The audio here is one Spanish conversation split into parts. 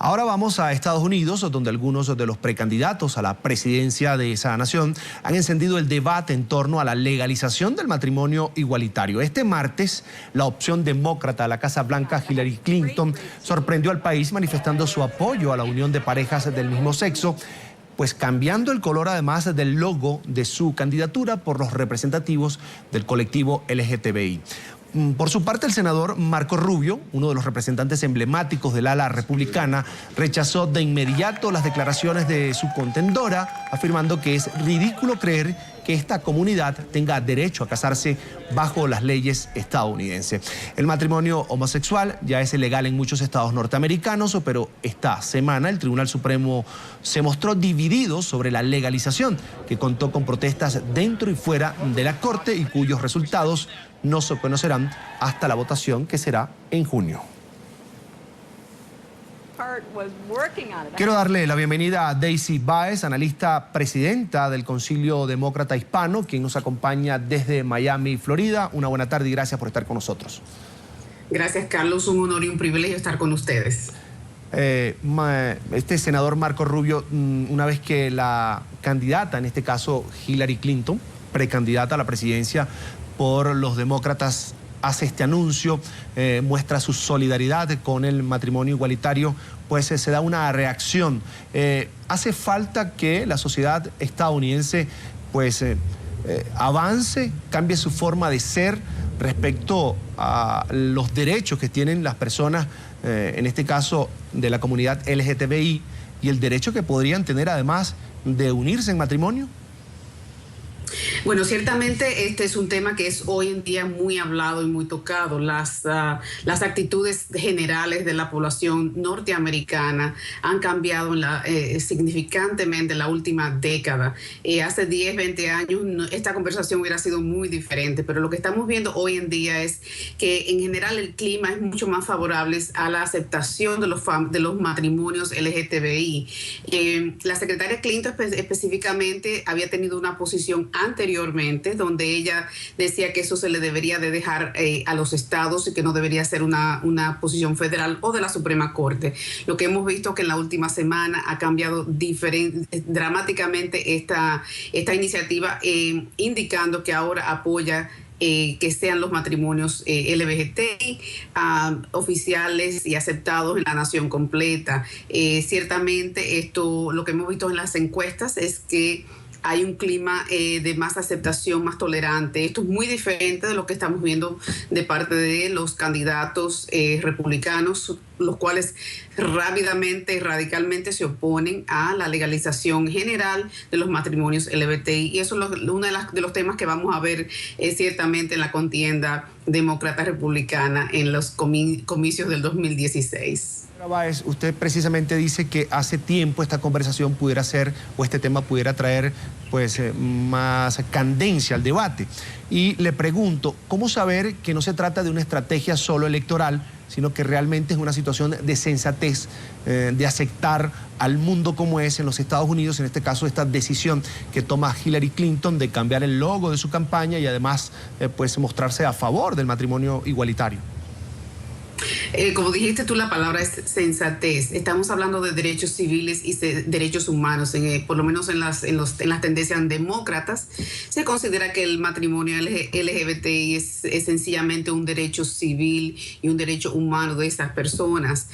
Ahora vamos a Estados Unidos, donde algunos de los precandidatos a la presidencia de esa nación han encendido el debate en torno a la legalización del matrimonio igualitario. Este martes, la opción demócrata a la Casa Blanca, Hillary Clinton, sorprendió al país manifestando su apoyo a la unión de parejas del mismo sexo, pues cambiando el color además del logo de su candidatura por los representativos del colectivo LGTBI. Por su parte, el senador Marco Rubio, uno de los representantes emblemáticos del ala republicana, rechazó de inmediato las declaraciones de su contendora, afirmando que es ridículo creer que esta comunidad tenga derecho a casarse bajo las leyes estadounidenses. El matrimonio homosexual ya es ilegal en muchos estados norteamericanos, pero esta semana el Tribunal Supremo se mostró dividido sobre la legalización, que contó con protestas dentro y fuera de la Corte y cuyos resultados no se conocerán hasta la votación, que será en junio. Quiero darle la bienvenida a Daisy Báez, analista presidenta del Concilio Demócrata Hispano, quien nos acompaña desde Miami, Florida. Una buena tarde y gracias por estar con nosotros. Gracias, Carlos. Un honor y un privilegio estar con ustedes. Este senador Marco Rubio, una vez que la candidata, en este caso Hillary Clinton, precandidata a la presidencia por los demócratas, hace este anuncio, muestra su solidaridad con el matrimonio igualitario, pues se da una reacción. Hace falta que la sociedad estadounidense pues avance, cambie su forma de ser respecto a los derechos que tienen las personas, en este caso de la comunidad LGTBI, y el derecho que podrían tener además de unirse en matrimonio. Bueno, ciertamente este es un tema que es hoy en día muy hablado y muy tocado. Las actitudes generales de la población norteamericana han cambiado significantemente en la última década. Hace 10, 20 años esta conversación hubiera sido muy diferente, pero lo que estamos viendo hoy en día es que en general el clima es mucho más favorable a la aceptación de los matrimonios LGTBI. La secretaria Clinton específicamente había tenido una posición anteriormente, donde ella decía que eso se le debería de dejar a los estados y que no debería ser una posición federal o de la Suprema Corte. Lo que hemos visto que en la última semana ha cambiado dramáticamente esta iniciativa, indicando que ahora apoya que sean los matrimonios LGBTI oficiales y aceptados en la nación completa. Ciertamente esto, lo que hemos visto en las encuestas es que hay un clima de más aceptación, más tolerante. Esto es muy diferente de lo que estamos viendo de parte de los candidatos republicanos, los cuales rápidamente y radicalmente se oponen a la legalización general de los matrimonios LGBTI. Y eso es uno de los temas que vamos a ver ciertamente en la contienda demócrata-republicana en los comicios del 2016. Báez, usted precisamente dice que hace tiempo esta conversación pudiera ser, o este tema pudiera traer pues más candencia al debate. Y le pregunto, ¿cómo saber que no se trata de una estrategia solo electoral, sino que realmente es una situación de sensatez, de aceptar al mundo como es en los Estados Unidos, en este caso esta decisión que toma Hillary Clinton de cambiar el logo de su campaña y además pues mostrarse a favor del matrimonio igualitario? Como dijiste tú, la palabra es sensatez. Estamos hablando de derechos civiles y derechos humanos. Por lo menos en las tendencias demócratas se considera que el matrimonio LGBTI es sencillamente un derecho civil y un derecho humano de esas personas.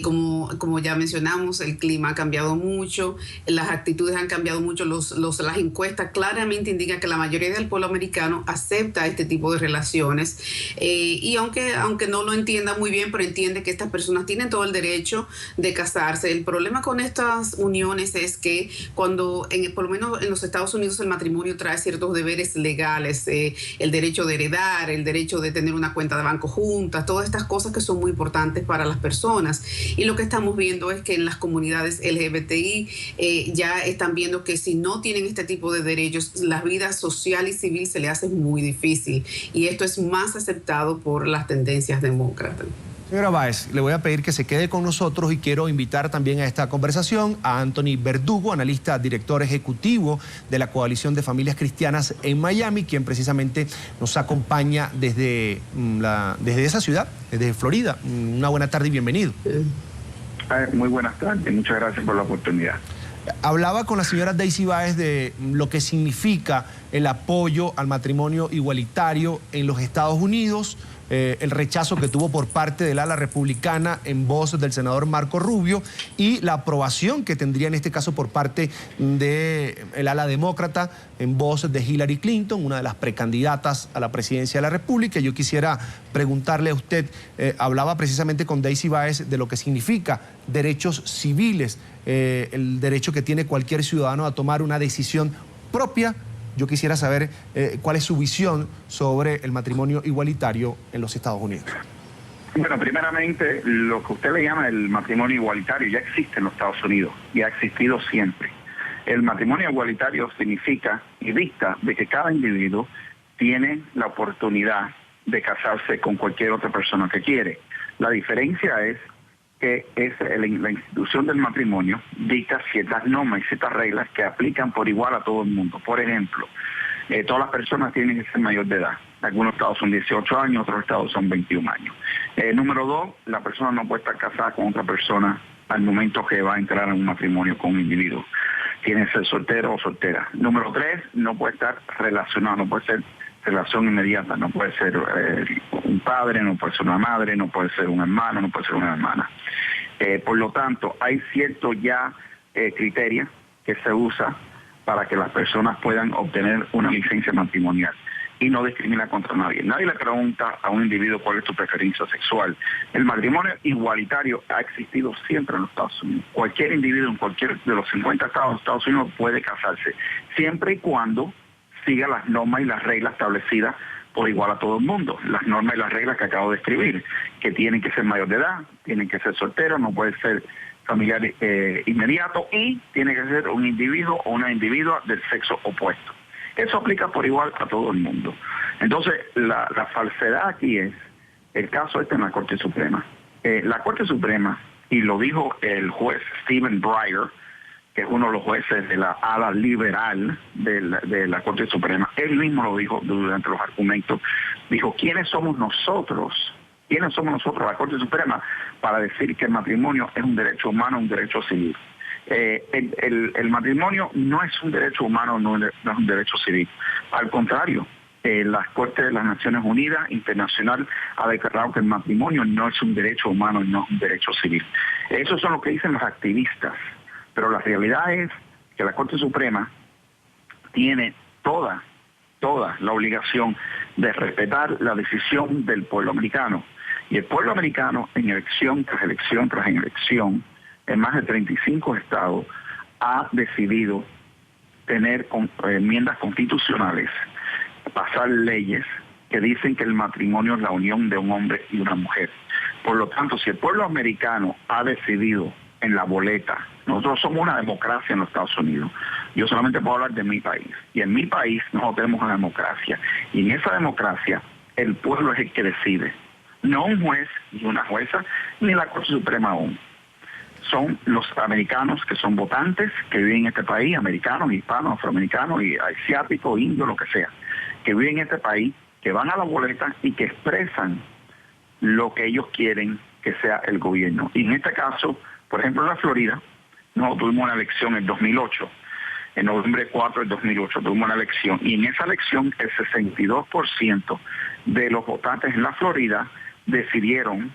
Como ya mencionamos, el clima ha cambiado mucho, las actitudes han cambiado mucho, las encuestas claramente indican que la mayoría del pueblo americano acepta este tipo de relaciones. Y aunque no lo entienda muy bien, pero entiende que estas personas tienen todo el derecho de casarse. El problema con estas uniones es que cuando, por lo menos en los Estados Unidos, el matrimonio trae ciertos deberes legales, el derecho de heredar, el derecho de tener una cuenta de banco juntas, todas estas cosas que son muy importantes para las personas. Y lo que estamos viendo es que en las comunidades LGBTI ya están viendo que si no tienen este tipo de derechos, la vida social y civil se le hace muy difícil. Y esto es más aceptado por las tendencias demócratas. Señora Báez, le voy a pedir que se quede con nosotros y quiero invitar también a esta conversación a Anthony Verdugo, analista, director ejecutivo de la Coalición de Familias Cristianas en Miami, quien precisamente nos acompaña desde esa ciudad, desde Florida. Una buena tarde y bienvenido. Muy buenas tardes, muchas gracias por la oportunidad. Hablaba con la señora Daisy Báez de lo que significa el apoyo al matrimonio igualitario en los Estados Unidos, el rechazo que tuvo por parte del ala republicana en voz del senador Marco Rubio y la aprobación que tendría en este caso por parte del ala demócrata en voz de Hillary Clinton, una de las precandidatas a la presidencia de la República. Yo quisiera preguntarle a usted, hablaba precisamente con Daisy Báez de lo que significa derechos civiles, el derecho que tiene cualquier ciudadano a tomar una decisión propia. Yo quisiera saber cuál es su visión sobre el matrimonio igualitario en los Estados Unidos. Bueno, primeramente, lo que usted le llama el matrimonio igualitario ya existe en los Estados Unidos y ha existido siempre. El matrimonio igualitario significa y dicta de que cada individuo tiene la oportunidad de casarse con cualquier otra persona que quiere. La diferencia es que la institución del matrimonio dicta ciertas normas y ciertas reglas que aplican por igual a todo el mundo. Por ejemplo, todas las personas tienen que ser mayor de edad. Algunos estados son 18 años, otros estados son 21 años. Número 2, la persona no puede estar casada con otra persona al momento que va a entrar en un matrimonio con un individuo. Tiene que ser soltero o soltera. Número 3, no puede estar relacionado, no puede ser relación inmediata, no puede ser un padre, no puede ser una madre, no puede ser un hermano, no puede ser una hermana. Por lo tanto, hay ciertos ya criterios que se usa para que las personas puedan obtener una licencia matrimonial y no discrimina contra nadie. Nadie le pregunta a un individuo cuál es tu preferencia sexual. El matrimonio igualitario ha existido siempre en los Estados Unidos. Cualquier individuo en cualquier de los 50 estados de Estados Unidos puede casarse, siempre y cuando siga las normas y las reglas establecidas por igual a todo el mundo. Las normas y las reglas que acabo de escribir, que tienen que ser mayor de edad, tienen que ser solteros, no puede ser familiar inmediato y tiene que ser un individuo o una individua del sexo opuesto. Eso aplica por igual a todo el mundo. Entonces, la falsedad aquí es el caso en la Corte Suprema. La Corte Suprema, y lo dijo el juez Stephen Breyer, que es uno de los jueces de la ala liberal de la Corte Suprema, él mismo lo dijo durante los argumentos, dijo, ¿quiénes somos nosotros? ¿Quiénes somos nosotros, la Corte Suprema, para decir que el matrimonio es un derecho humano, un derecho civil? El matrimonio no es un derecho humano, no es un derecho civil. Al contrario, la Corte de las Naciones Unidas Internacional ha declarado que el matrimonio no es un derecho humano y no es un derecho civil. Eso es lo que dicen los activistas. Pero la realidad es que la Corte Suprema tiene toda la obligación de respetar la decisión del pueblo americano. Y el pueblo americano, en elección tras elección tras elección, en más de 35 estados, ha decidido tener enmiendas constitucionales, pasar leyes que dicen que el matrimonio es la unión de un hombre y una mujer. Por lo tanto, si el pueblo americano ha decidido en la boleta, nosotros somos una democracia en los Estados Unidos. Yo solamente puedo hablar de mi país. Y en mi país nosotros tenemos una democracia. Y en esa democracia el pueblo es el que decide. No un juez ni una jueza, ni la Corte Suprema aún. Son los americanos que son votantes, que viven en este país, americanos, hispanos, afroamericanos, y asiáticos, indios, lo que sea, que viven en este país, que van a la boleta y que expresan lo que ellos quieren que sea el gobierno. Y en este caso, por ejemplo, en la Florida, nosotros tuvimos una elección en 2008, en noviembre 4 del 2008 tuvimos una elección, y en esa elección el 62% de los votantes en la Florida decidieron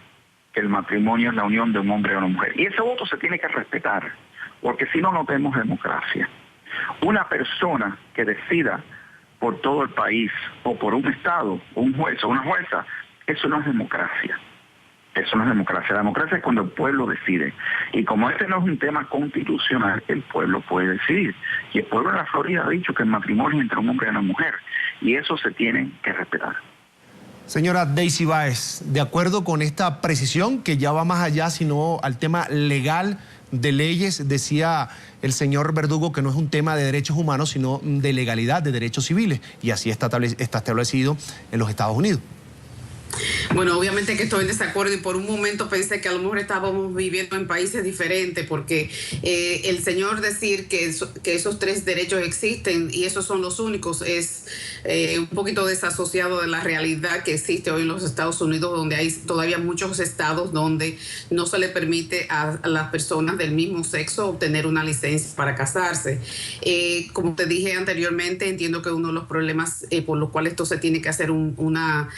que el matrimonio es la unión de un hombre y una mujer. Y ese voto se tiene que respetar, porque si no, no tenemos democracia. Una persona que decida por todo el país, o por un estado, un juez o una jueza, eso no es democracia. Eso no es democracia. La democracia es cuando el pueblo decide. Y como este no es un tema constitucional, el pueblo puede decidir. Y el pueblo de la Florida ha dicho que el matrimonio es entre un hombre y una mujer. Y eso se tiene que respetar. Señora Daisy Báez, de acuerdo con esta precisión que ya va más allá, sino al tema legal de leyes, decía el señor Verdugo que no es un tema de derechos humanos, sino de legalidad, de derechos civiles. Y así está establecido en los Estados Unidos. Bueno, obviamente que estoy en desacuerdo y por un momento pensé que a lo mejor estábamos viviendo en países diferentes porque el señor decir que esos 3 derechos existen y esos son los únicos es un poquito desasociado de la realidad que existe hoy en los Estados Unidos, donde hay todavía muchos estados donde no se le permite a las personas del mismo sexo obtener una licencia para casarse. Como te dije anteriormente, entiendo que uno de los problemas por los cuales esto se tiene que hacer una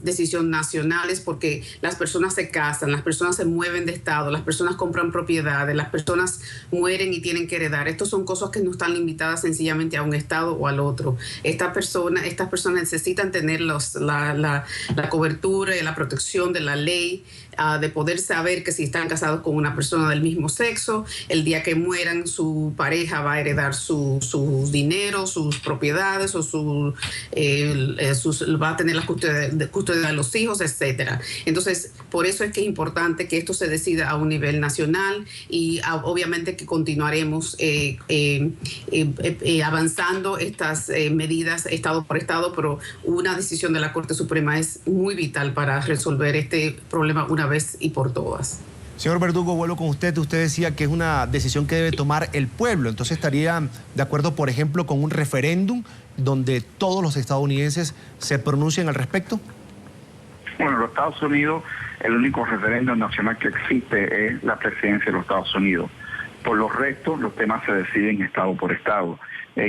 decisión nacional es porque las personas se casan, las personas se mueven de estado, las personas compran propiedades, las personas mueren y tienen que heredar. Estas son cosas que no están limitadas sencillamente a un estado o al otro. Estas personas necesitan tener la cobertura y la protección de la ley, de poder saber que si están casados con una persona del mismo sexo, el día que mueran su pareja va a heredar su dinero, sus propiedades o va a tener la custodia de los hijos, etcétera. Entonces, por eso es que es importante que esto se decida a un nivel nacional y obviamente que continuaremos avanzando estas medidas estado por estado, pero una decisión de la Corte Suprema es muy vital para resolver este problema una vez y por todas. Señor Verdugo, vuelvo con usted. Usted decía que es una decisión que debe tomar el pueblo. Entonces, ¿estaría de acuerdo, por ejemplo, con un referéndum donde todos los estadounidenses se pronuncien al respecto? Bueno, en los Estados Unidos, el único referéndum nacional que existe es la presidencia de los Estados Unidos. Por los restos, los temas se deciden estado por estado.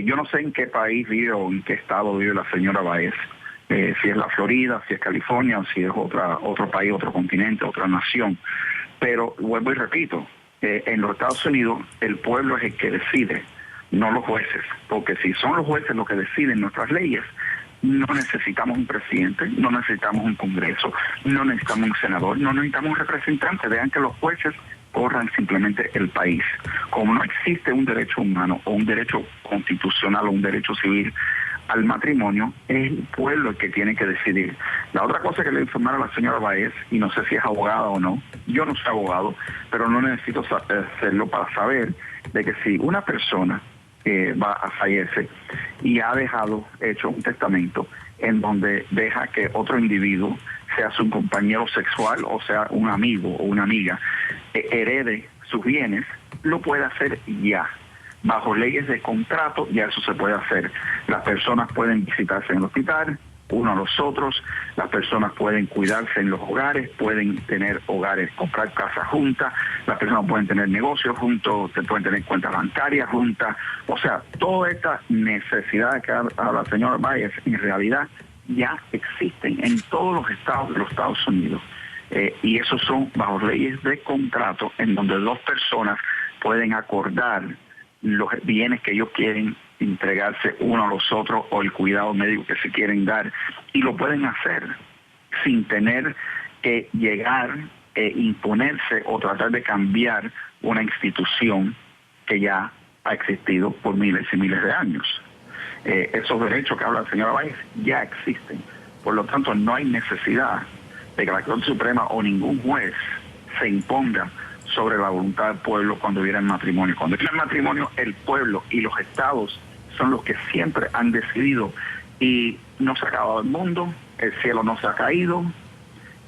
Yo no sé en qué país vive o en qué estado vive la señora Báez. Si es la Florida, si es California, o si es otro país, otro continente, otra nación. Pero vuelvo y repito, en los Estados Unidos el pueblo es el que decide, no los jueces. Porque si son los jueces los que deciden nuestras leyes, no necesitamos un presidente, no necesitamos un congreso, no necesitamos un senador, no necesitamos un representante. Vean que los jueces corran simplemente el país. Como no existe un derecho humano o un derecho constitucional o un derecho civil al matrimonio, es el pueblo el que tiene que decidir. La otra cosa que le informar a la señora Báez, y no sé si es abogada o no, yo no soy abogado, pero no necesito hacerlo para saber de que si una persona va a fallecer y ha hecho un testamento en donde deja que otro individuo, sea su compañero sexual o sea un amigo o una amiga, herede sus bienes, lo puede hacer ya. Bajo leyes de contrato ya eso se puede hacer. Las personas pueden visitarse en el hospital, uno a los otros, las personas pueden cuidarse en los hogares, pueden tener hogares, comprar casas juntas, las personas pueden tener negocios juntos, pueden tener cuentas bancarias juntas. O sea, toda esta necesidad que habla la señora Báez en realidad ya existen en todos los estados de los Estados Unidos. Y esos son bajo leyes de contrato en donde dos personas pueden acordar los bienes que ellos quieren entregarse uno a los otros o el cuidado médico que se quieren dar, y lo pueden hacer sin tener que llegar imponerse o tratar de cambiar una institución que ya ha existido por miles y miles de años. Esos derechos que habla la señora Báez ya existen. Por lo tanto, no hay necesidad de que la Corte Suprema o ningún juez se imponga sobre la voluntad del pueblo cuando viene el matrimonio. Cuando viene el matrimonio, el pueblo y los estados son los que siempre han decidido, y no se ha acabado el mundo, el cielo no se ha caído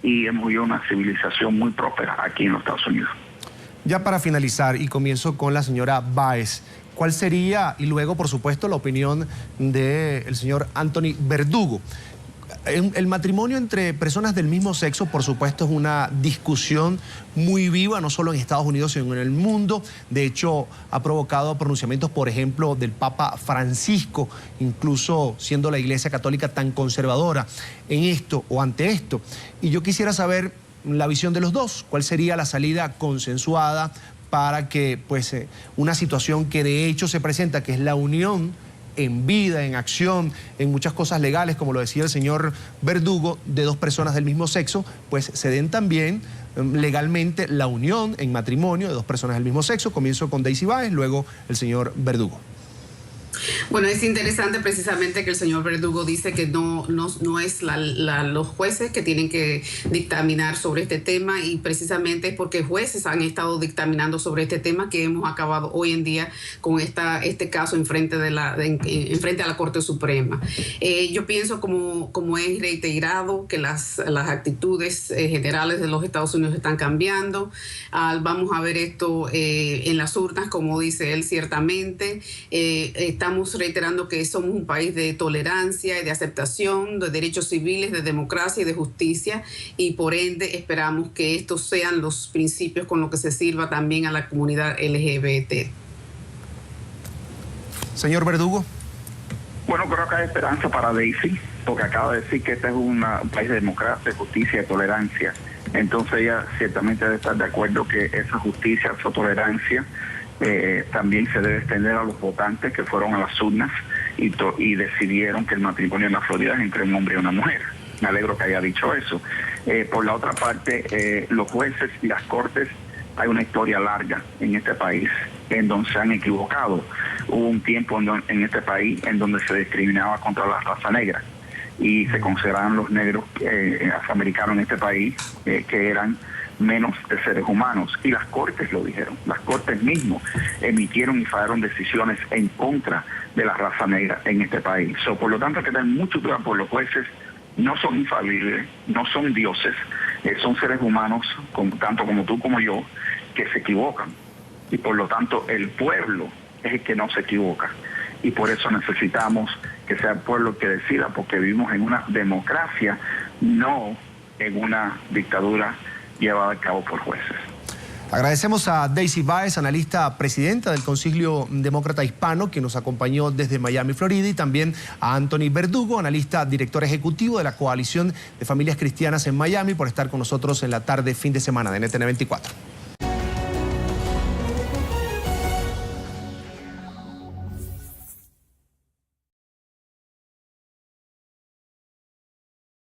y hemos vivido una civilización muy próspera aquí en los Estados Unidos. Ya para finalizar, y comienzo con la señora Báez, ¿cuál sería, y luego por supuesto la opinión del señor Anthony Verdugo? El matrimonio entre personas del mismo sexo, por supuesto, es una discusión muy viva, no solo en Estados Unidos, sino en el mundo. De hecho, ha provocado pronunciamientos, por ejemplo, del Papa Francisco, incluso siendo la Iglesia Católica tan conservadora en esto o ante esto. Y yo quisiera saber la visión de los dos. ¿Cuál sería la salida consensuada para que, pues, una situación que de hecho se presenta, que es la unión en vida, en acción, en muchas cosas legales, como lo decía el señor Verdugo, de dos personas del mismo sexo, pues se den también legalmente la unión en matrimonio de dos personas del mismo sexo? Comienzo con Daisy Báez, luego el señor Verdugo. Bueno, es interesante precisamente que el señor Verdugo dice que no es los jueces que tienen que dictaminar sobre este tema, y precisamente es porque jueces han estado dictaminando sobre este tema que hemos acabado hoy en día con este caso en frente a la Corte Suprema. Yo pienso, como he reiterado, que las actitudes generales de los Estados Unidos están cambiando. Vamos a ver esto en las urnas, como dice él, ciertamente. Estamos reiterando que somos un país de tolerancia y de aceptación, de derechos civiles, de democracia y de justicia, y por ende esperamos que estos sean los principios con los que se sirva también a la comunidad LGBT. Señor Verdugo. Bueno, creo que hay esperanza para Daisy, porque acaba de decir que este es un país de democracia, de justicia y tolerancia. Entonces ella ciertamente debe estar de acuerdo que esa justicia, esa tolerancia, también se debe extender a los votantes que fueron a las urnas y decidieron que el matrimonio en la Florida es entre un hombre y una mujer. Me alegro que haya dicho eso. Por la otra parte, los jueces y las cortes, hay una historia larga en este país en donde se han equivocado. Hubo un tiempo en este país en donde se discriminaba contra la raza negra y se consideraban los negros afroamericanos en este país que eran menos de seres humanos, y las cortes lo dijeron. Las cortes mismos emitieron y fallaron decisiones en contra de la raza negra en este país. Por lo tanto, hay que tener mucho cuidado, por los jueces no son infalibles, no son dioses, son seres humanos, tanto como tú como yo, que se equivocan, y por lo tanto el pueblo es el que no se equivoca, y por eso necesitamos que sea el pueblo el que decida, porque vivimos en una democracia, no en una dictadura llevada a cabo por jueces. Agradecemos a Daisy Báez, analista presidenta del Concilio Demócrata Hispano, que nos acompañó desde Miami, Florida, y también a Anthony Verdugo, analista director ejecutivo de la Coalición de Familias Cristianas en Miami, por estar con nosotros en la tarde fin de semana de NTN 24.